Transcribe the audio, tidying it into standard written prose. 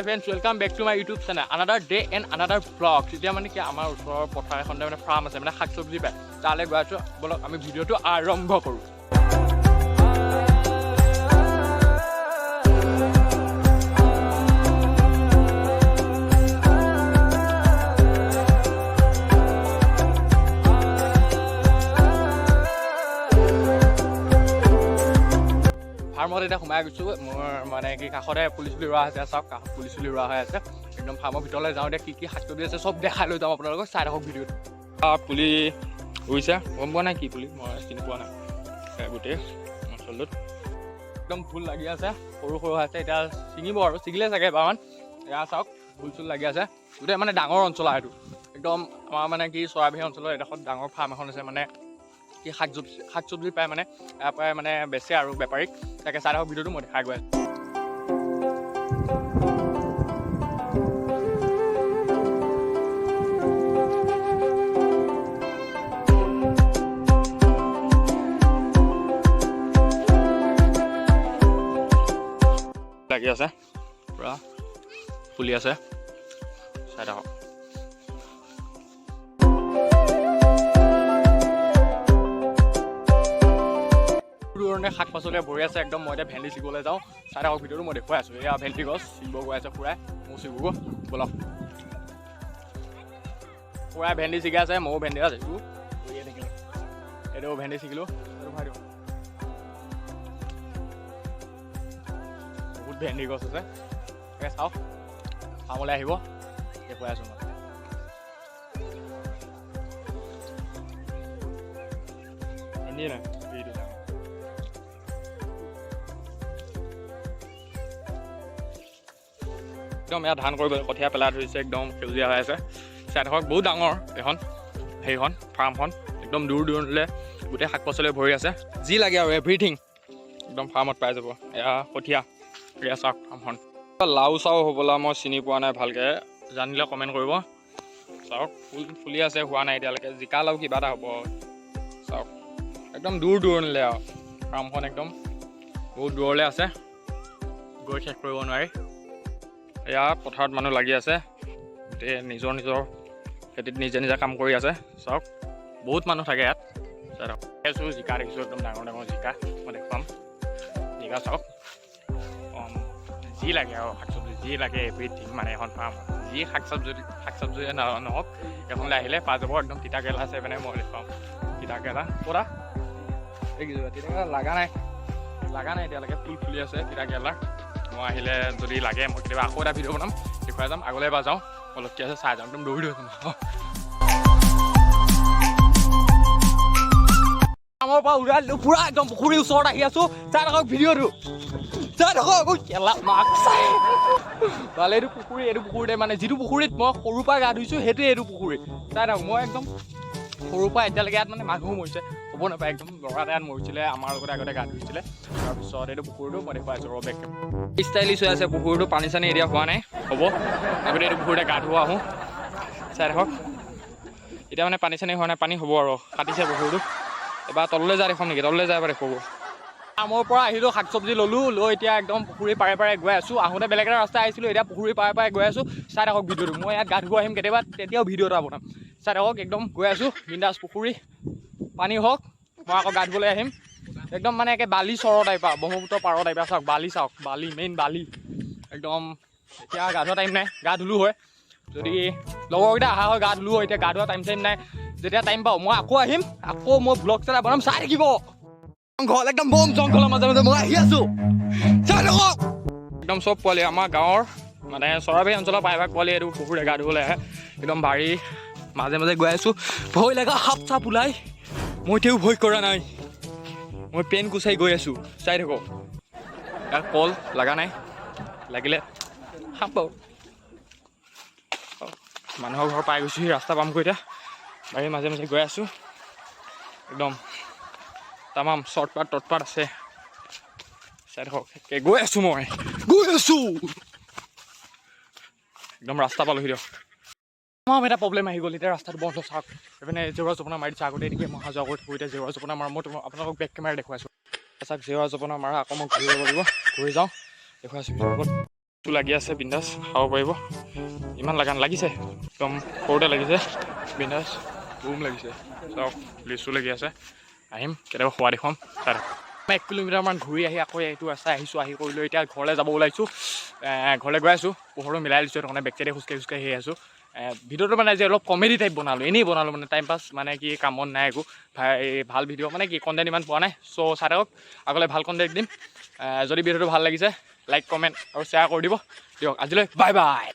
High friends, welcome back to my YouTube channel another day and another vlog. তেতিয়া মানে কি আমাৰ ওচৰৰ পথাৰ এখনতে মানে ফাৰ্ম আছে, মানে শাক চব্জি পায়, তালৈ গৈ আছোঁ। বলক আমি ভিডিঅ'টো আৰম্ভ কৰোঁ। ফাৰ্মত এতিয়া সোমাই গৈছোঁ। মোৰ মানে কি কাষতে পুলি চুলি ৰোৱা আছে, চাওক কাষত পুলি চুলি ৰোৱা হৈ আছে। একদম ফাৰ্মৰ ভিতৰলৈ যাওঁ, এতিয়া কি শাক চব্জি আছে চব দেখাই লৈ যাওঁ আপোনালোকক। চাই থাকক ভিডিঅ'টো। পুলি ৰুইছে, গম পোৱা নাই কি পুলি, মই চিনি পোৱা নাই গোটেই অঞ্চলটোত। একদম ফুল লাগি আছে, সৰু সৰু আছে, এতিয়া ছিঙিব আৰু ছিঙিলে চাগে এবাৰমান। এয়া চাওক ফুল চুল লাগি আছে, গোটেই মানে ডাঙৰ অঞ্চল আৰু এইটো একদম আমাৰ মানে কি চৰাইবাহী অঞ্চলৰ এডোখৰত ডাঙৰ ফাৰ্ম এখন আছে, মানে কি শাক চব্জি পায়, মানে ইয়াৰ পৰাই মানে বেচে আৰু বেপাৰীক। তাকে চাই থাকক ভিডিঅ'টো, মই দেখাই গৈ আছোঁ। লাগি আছে, পুৰা ফুলি আছে, চাই থাকক। শাক পাচলিয়ে ভৰি আছে একদম। মই এতিয়া ভেন্দি ছিঙিবলৈ যাওঁ, চাই থাকক ভিডিঅ'টো, মই দেখুৱাই আছোঁ। এয়া ভেন্দি গছ ছিঙিব গৈ আছে খুৰাই, ময়ো ছিঙোগৈ বলক। খুৰাই ভেন্দি ছিঙি আছে, ময়ো ভেন্দি আছে ছিঙো। এইটো ভেন্দি ছিঙিলোঁ, এইটো খুৱাই দিওঁ। বহুত ভেন্দি গছ আছে, তাকে চাওক ফাৰ্মলৈ আহিব, দেখুৱাই আছোঁ মই। ভেন্দি নাই একদম ইয়াত ধান কৰিব কঠীয়া পেলাই ধৰিছে, একদম সেউজীয়া হৈ আছে। চাই থাকক বহুত ডাঙৰ এখন সেইখন ফাৰ্মখন, একদম দূৰ দূৰণিলৈ গোটেই শাক পাচলিয়ে ভৰি আছে, যি লাগে আৰু এভৰিথিং একদম ফাৰ্মত পাই যাব। এয়া কঠীয়া, এয়া চাওক ফাৰ্মখন। লাও চাও হ'বলা, মই চিনি পোৱা নাই ভালকৈ, জানিলে কমেণ্ট কৰিব। চাওক ফুল ফুলি আছে, হোৱা নাই এতিয়ালৈকে, জিকা লাও কিবা এটা হ'ব। চাওক একদম দূৰ দূৰণিলৈ আৰু ফাৰ্মখন একদম বহুত দূৰলৈ আছে, গৈ শেষ কৰিব নোৱাৰি। এয়া পথাৰত মানুহ লাগি আছে, গোটেই নিজৰ নিজৰ খেতিত নিজে নিজে কাম কৰি আছে। চাওক বহুত মানুহ থাকে ইয়াত। দেখিছোঁ জিকা, দেখিছোঁ একদম ডাঙৰ ডাঙৰ জিকা, মই দেখুৱাম। জিকা চাওক, যি লাগে আৰু শাক চব্জি যি লাগে এভৰিথিং, মানে এখন ফাৰ্মত যি শাক চব্জি নহওক এখনলৈ আহিলে পাই যাব। একদম তিতা কেৰেলা আছে, মানে মই দেখুৱাম তিতা কেৰেলা পৰা দেখিছোঁ। তিতা কেৰেলা লগা নাই এতিয়ালৈকে, ফুল ফুলি আছে তিতা কেৰেলা। মই আহিলে যদি লাগে মই কেতিয়াবা আকৌ এটা ভিডিঅ' বনাম, দেখুৱাই যাম। আগলৈ এবাৰ যাওঁ, অলপ কি আছে চাই যাওঁ, একদম দৌৰি আছোঁ। আমাৰ পৰা উৰাই দিলোঁ, পুৰা একদম পুখুৰীৰ ওচৰত আহি আছোঁ। চাই থাকক ভিডিঅ'টো, চাই থাকক। কেলা মাক চাই ভালে, এইটো পুখুৰীতে মানে যিটো পুখুৰীত মই সৰুৰ পৰা গা ধুইছোঁ সেইটোৱে এইটো পুখুৰী। চাই থাকক, মই একদম সৰুৰ পৰা এতিয়ালৈকে ইয়াত মানে মানুহো মৰিছে, হ'ব নাপায়। একদম ল'ৰা এটা ইয়াত মৰিছিলে, আমাৰ লগতে আগতে গা ধুইছিলে। তাৰপিছত এইটো পুখুৰীটো মই দেখুৱাই আছোঁ, ৰবেক ষ্টাইলিছ হৈ আছে পুখুৰীটো, পানী চানী এতিয়া হোৱা নাই, হ'ব। আগতে এইটো পুখুৰীতে গা ধুৱা আহোঁ। চাই থাকক, এতিয়া মানে পানী চানী হোৱা নাই, পানী হ'ব আৰু, কাটিছে পুখুৰীটো। এবাৰ তললৈ যায় দেখোন নেকি, তললৈ যায় এবাৰ দেখুৱাব। ফাৰ্মৰ পৰা আহিলোঁ, শাক চব্জি ল'লোঁ, লৈ এতিয়া একদম পুখুৰী পাৰে পাৰে গৈ আছোঁ। আহোঁতে বেলেগ এটা ৰাস্তা আহিছিলোঁ, এতিয়া পুখুৰী পাৰে পাৰে গৈ আছোঁ। চাই থাকক ভিডিঅ'টো, মই ইয়াত গা ধুব আহিম কেতিয়াবা, তেতিয়াও ভিডিঅ' এটা বনাম। চাই থাকক, একদম গৈ আছোঁ বিন্দাছ। পুখুৰী পানী হওক, মই আকৌ গা ধুবলৈ আহিম। একদম মানে একে বালি চৰৰ টাইপৰ, ব্ৰহ্মপুত্ৰ পাৰৰ টাইপৰ। চাওক বালি, চাওক বালি, মেইন বালি একদম। এতিয়া গা ধোৱা টাইম নাই, গা ধুলোঁ হয় যদি লগৰকেইটা অহা হয়, গা ধুলোঁ হয়। এতিয়া গা ধোৱা টাইম চাইম নাই, যেতিয়া টাইম পাওঁ মই আকৌ আহিম, আকৌ মই ব্লগ এটা বনাম, চাই থাকিব। জংঘল একদম, বম জংঘলৰ মাজে মাজে মই আহি আছোঁ, চাই থাকক। একদম চব পোৱালি আমাৰ গাঁৱৰ মানে চৰাইবাহী অঞ্চলৰ প্ৰায়ভাগ পোৱালি এইটো পুখুৰীৰে গা ধুবলৈ আহে। একদম বাৰী মাজে মাজে গৈ আছোঁ, ভয় লগা সাপ চাপ ওলাই, মই এতিয়াও ভয় কৰা নাই, মই পেন কুচাই গৈ আছোঁ। চাই থাকক, ইয়াৰ কল লগা নাই, লাগিলে সাপ বাৰু। মানুহৰ ঘৰ পাই গৈছোঁ, ৰাস্তা পামগৈ এতিয়া। বাৰীৰ মাজে মাজে গৈ আছোঁ, একদম তামাম শ্বৰ্টকাট টৰ্টকাট আছে। চাই থাকক, গৈ আছোঁ, মই গৈ আছোঁ, একদম ৰাস্তা পালোহি দিয়ক। আমাৰ এটা প্ৰব্লেম আহি গ'ল, এতিয়া ৰাস্তাটো বন্ধ। চাওক এইপিনে জেওৰা জপনা মাৰি দিছে, আগতে এনেকৈ মই অহা যোৱা কৰি থাকোঁ, এতিয়া জেওৰা জপনা মাৰা। মই আপোনালোকক বেক কেমেৰা দেখুৱাইছোঁ। চাওক জেওৰা জপনা মাৰা, আকৌ মই ঘূৰি যাব লাগিব, ঘূৰি যাওঁ, দেখুৱাইছোঁ। লাগি আছে বিন্দাছ খাব পাৰিব ইমান লগা লাগিছে একদম সৰুতে লাগিছে বিন্দাছ বুম লাগিছে চাওক লিচু লাগি আছে আহিম কেতিয়াবা খোৱা দেখুৱাম তাত 1 কিলোমিটাৰমান ঘূৰি আহি আকৌ এইটো ৰাস্তা আহিছোঁ আহি কৰিলোঁ এতিয়া ঘৰলৈ যাব ওলাইছোঁ ঘৰলৈ গৈ আছোঁ পোহৰো মিলাই দিছোঁ সেইকাৰণে বেক চাইডে খোজকাঢ়ি আহি আছোঁ ভিডিঅ'টো মানে আজি অলপ কমেডি টাইপ বনালোঁ এনেই বনালোঁ মানে টাইম পাছ মানে কি কামত নাই একো ভাল ভিডিঅ' মানে কি কণ্টেণ্ট ইমান পোৱা নাই চ' চাই থাকক আগলৈ ভাল কণ্টেণ্ট দিম যদি ভিডিঅ'টো ভাল লাগিছে লাইক কমেণ্ট আৰু শ্বেয়াৰ কৰি দিব দিয়ক আজিলৈ বাই বাই